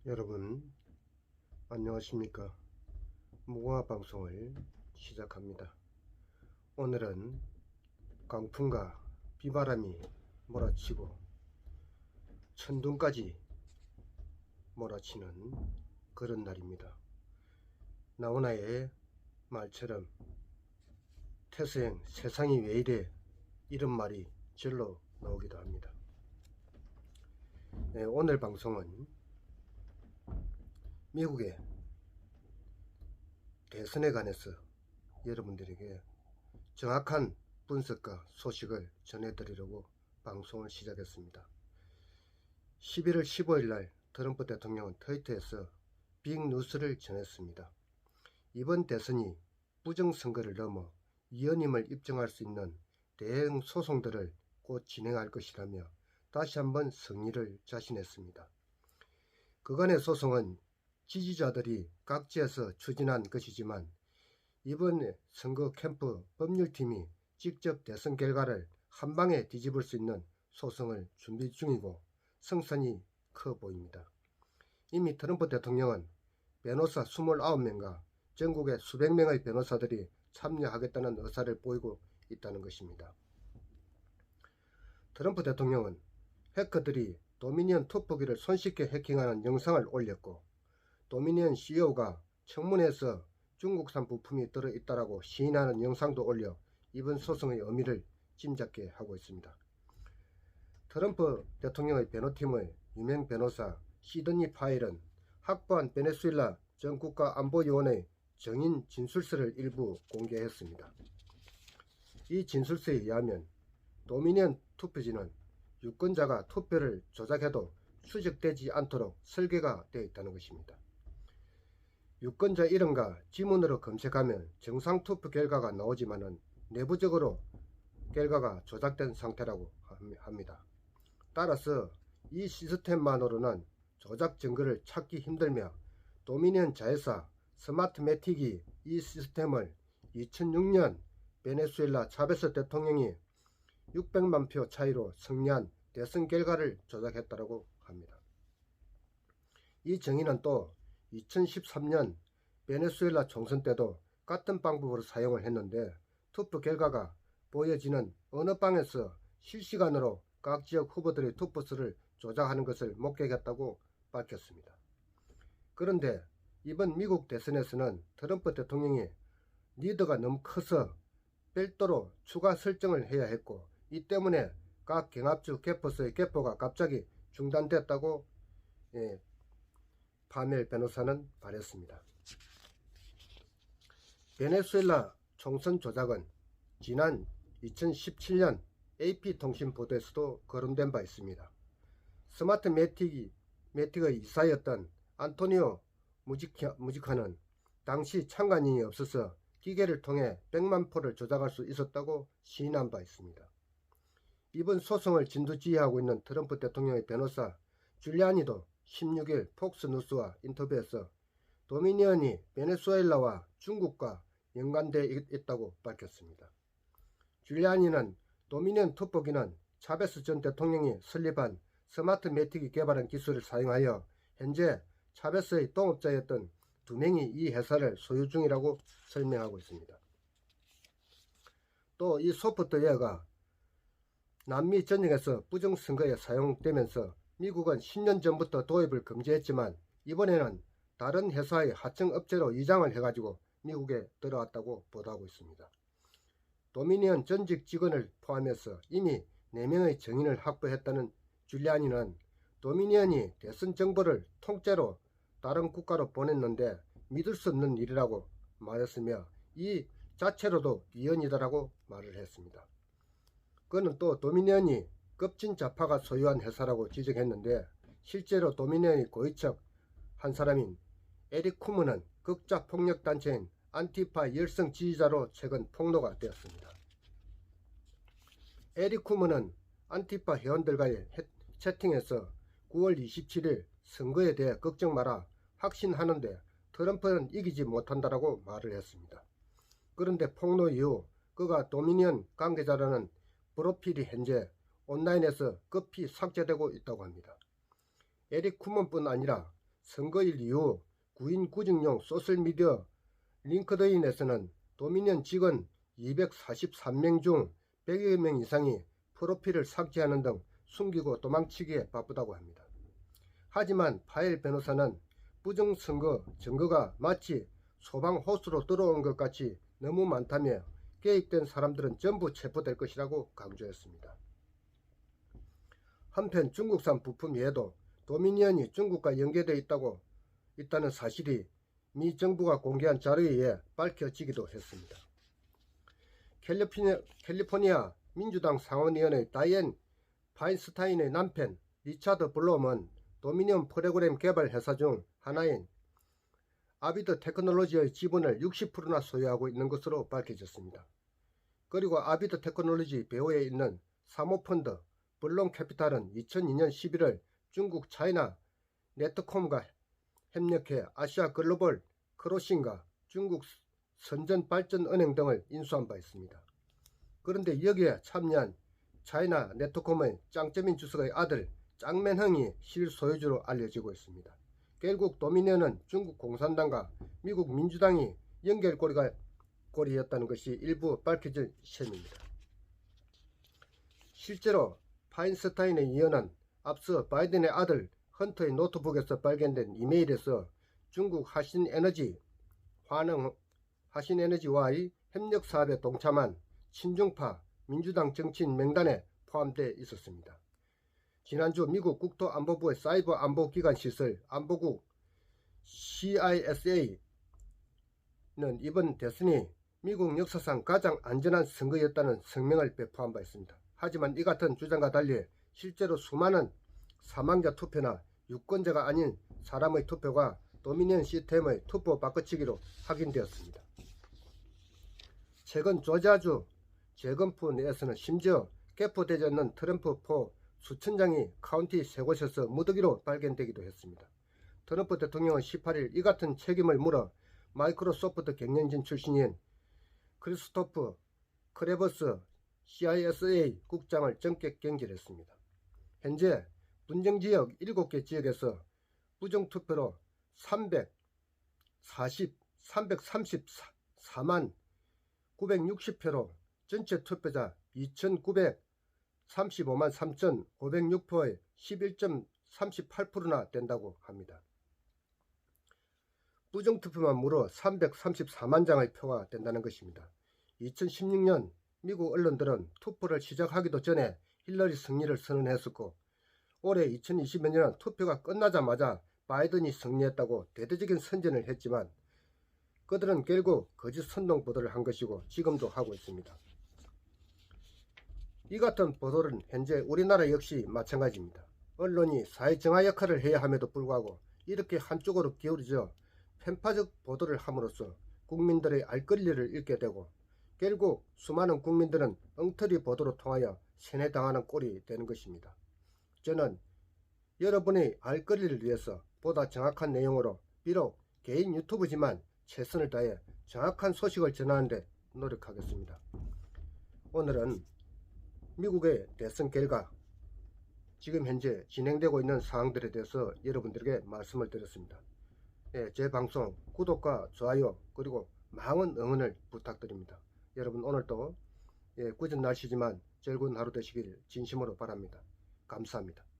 여러분 안녕하십니까. 무궁화 방송을 시작합니다. 오늘은 강풍과 비바람이 몰아치고 천둥까지 몰아치는 그런 날입니다. 나훈아의 말처럼 태서행 세상이 왜 이래, 이런 말이 절로 나오기도 합니다. 오늘 방송은 미국의 대선에 관해서 여러분들에게 정확한 분석과 소식을 전해드리려고 방송을 시작했습니다. 11월 15일 날 트럼프 대통령은 트위터에서 빅뉴스를 전했습니다. 이번 대선이 부정선거를 넘어 위헌임을 입증할 수 있는 대형 소송들을 곧 진행할 것이라며 다시 한번 승리를 자신했습니다. 그간의 소송은 지지자들이 각지에서 추진한 것이지만 이번 선거 캠프 법률팀이 직접 대선 결과를 한방에 뒤집을 수 있는 소송을 준비 중이고 성산이 커 보입니다. 이미 트럼프 대통령은 변호사 29명과 전국의 수백 명의 변호사들이 참여하겠다는 의사를 보이고 있다는 것입니다. 트럼프 대통령은 해커들이 도미니언 투표기를 손쉽게 해킹하는 영상을 올렸고, 도미니언 CEO가 청문회에서 중국산 부품이 들어있다라고 시인하는 영상도 올려 이번 소송의 의미를 짐작케 하고 있습니다. 트럼프 대통령의 변호팀의 유명 변호사 시드니 파일은 확보한 베네수엘라 전 국가안보위원회 정인 진술서를 일부 공개했습니다. 이 진술서에 의하면 도미니언 투표지는 유권자가 투표를 조작해도 추적되지 않도록 설계가 되어 있다는 것입니다. 유권자 이름과 지문으로 검색하면 정상 투표 결과가 나오지만은 내부적으로 결과가 조작된 상태라고 합니다. 따라서 이 시스템만으로는 조작 증거를 찾기 힘들며 도미니언 자회사 스마트매틱이 이 시스템을 2006년 베네수엘라 차베스 대통령이 600만 표 차이로 승리한 대선 결과를 조작했다고 합니다. 이 정의는 또 2013년 베네수엘라 총선 때도 같은 방법으로 사용을 했는데 투표 결과가 보여지는 어느 방에서 실시간으로 각 지역 후보들의 투표수를 조작하는 것을 목격했다고 밝혔습니다. 그런데 이번 미국 대선에서는 트럼프 대통령이 리더가 너무 커서 별도로 추가 설정을 해야 했고, 이 때문에 각 경합주 개표소의 개표가 갑자기 중단됐다고 파멜 변호사는 말했습니다. 베네수엘라 총선 조작은 지난 2017년 AP통신 보도에서도 거론된 바 있습니다. 스마트 매틱의 이사였던 안토니오 무지카는 당시 참관인이 없어서 기계를 통해 100만 표를 조작할 수 있었다고 시인한 바 있습니다. 이번 소송을 진두지휘하고 있는 트럼프 대통령의 변호사 줄리아니도 16일 폭스뉴스와 인터뷰에서 도미니언이 베네수엘라와 중국과 연관되어 있다고 밝혔습니다. 줄리아니는 도미니언 투표기는 차베스 전 대통령이 설립한 스마트매틱이 개발한 기술을 사용하여 현재 차베스의 동업자였던 2명이 이 회사를 소유 중이라고 설명하고 있습니다. 또 이 소프트웨어가 남미 전역에서 부정선거에 사용되면서 미국은 10년 전부터 도입을 금지했지만 이번에는 다른 회사의 하청업체로 위장을 해가지고 미국에 들어왔다고 보도하고 있습니다. 도미니언 전직 직원을 포함해서 이미 4명의 정인을 확보했다는 줄리아니는 도미니언이 대선 정보를 통째로 다른 국가로 보냈는데 믿을 수 없는 일이라고 말했으며 이 자체로도 위헌이다라고 말을 했습니다. 그는 또 도미니언이 급진 좌파가 소유한 회사라고 지적했는데 실제로 도미니언의 고위적 한 사람인 에릭 쿠먼은 극좌 폭력단체인 안티파 열성 지지자로 최근 폭로가 되었습니다. 에릭 쿠먼은 안티파 회원들과의 채팅에서 9월 27일 선거에 대해 걱정 마라, 확신하는데 트럼프는 이기지 못한다라고 말을 했습니다. 그런데 폭로 이후 그가 도미니언 관계자라는 프로필이 현재 온라인에서 급히 삭제되고 있다고 합니다. 에릭 쿠먼뿐 아니라 선거일 이후 구인 구직용 소셜미디어 링크드인에서는 도미니언 직원 243명 중 100여 명 이상이 프로필을 삭제하는 등 숨기고 도망치기에 바쁘다고 합니다. 하지만 파엘 변호사는 부정선거 증거가 마치 소방호수로 들어온 것 같이 너무 많다며 개입된 사람들은 전부 체포될 것이라고 강조했습니다. 한편 중국산 부품 외에도 도미니언이 중국과 연계되어 있다는 사실이 미 정부가 공개한 자료에 의해 밝혀지기도 했습니다. 캘리포니아 민주당 상원의원의 다이앤 파인스타인의 남편 리차드 블롬은 도미니언 프로그램 개발 회사 중 하나인 아비드 테크놀로지의 지분을 60%나 소유하고 있는 것으로 밝혀졌습니다. 그리고 아비드 테크놀로지 배후에 있는 사모펀드 블롬 캐피탈은 2002년 11월 중국 차이나 네트콤과 협력해 아시아 글로벌 크로싱과 중국 선전발전은행 등을 인수한 바 있습니다. 그런데 여기에 참여한 차이나 네트콤의 짱쩌민 주석의 아들 짱맨흥이 실소유주로 알려지고 있습니다. 결국 도미니언은 중국 공산당과 미국 민주당이 연결고리였다는 것이 일부 밝혀질 셈입니다. 실제로 파인스타인의 이현은 앞서 바이든의 아들 헌터의 노트북에서 발견된 이메일에서 중국 하신에너지와의 협력사업에 동참한 친중파 민주당 정치인 명단에 포함되어 있었습니다. 지난주 미국 국토안보부의 사이버 안보기관 시설 안보국 CISA는 이번 대선이 미국 역사상 가장 안전한 선거였다는声明을 배포한 바 있습니다. 하지만 이 같은 주장과 달리 실제로 수많은 사망자 투표나 유권자가 아닌 사람의 투표가 도미니언 시스템의 투표 바꿔치기로 확인되었습니다. 최근 조지아주 재검프 내에서는 심지어 개포되지 않는 트럼프 수천 장이 카운티 세 곳에서 무더기로 발견되기도 했습니다. 트럼프 대통령은 18일 이 같은 책임을 물어 마이크로소프트 경영진 출신인 크리스토프 크레버스 CISA 국장을 전격 경질했습니다. 현재 분쟁지역 7개 지역에서 부정투표로 334만 960표로 전체 투표자 2,935만 3,506표의 11.38%나 된다고 합니다. 부정투표만 무려 334만 장의 표가 된다는 것입니다. 2016년 미국 언론들은 투표를 시작하기도 전에 힐러리 승리를 선언했었고 올해 2020년에는 투표가 끝나자마자 바이든이 승리했다고 대대적인 선전을 했지만 그들은 결국 거짓 선동 보도를 한 것이고 지금도 하고 있습니다. 이 같은 보도는 현재 우리나라 역시 마찬가지입니다. 언론이 사회정화 역할을 해야 함에도 불구하고 이렇게 한쪽으로 기울어져 편파적 보도를 함으로써 국민들의 알 권리를 잃게 되고 결국 수많은 국민들은 엉터리 보도로 통하여 세뇌당하는 꼴이 되는 것입니다. 저는 여러분의 알 권리를 위해서 보다 정확한 내용으로 비록 개인 유튜브지만 최선을 다해 정확한 소식을 전하는 데 노력하겠습니다. 오늘은 미국의 대선 결과 지금 현재 진행되고 있는 사항들에 대해서 여러분들에게 말씀을 드렸습니다. 제 방송 구독과 좋아요 그리고 많은 응원을 부탁드립니다. 여러분 오늘도 굳은 날씨지만 즐거운 하루 되시길 진심으로 바랍니다. 감사합니다.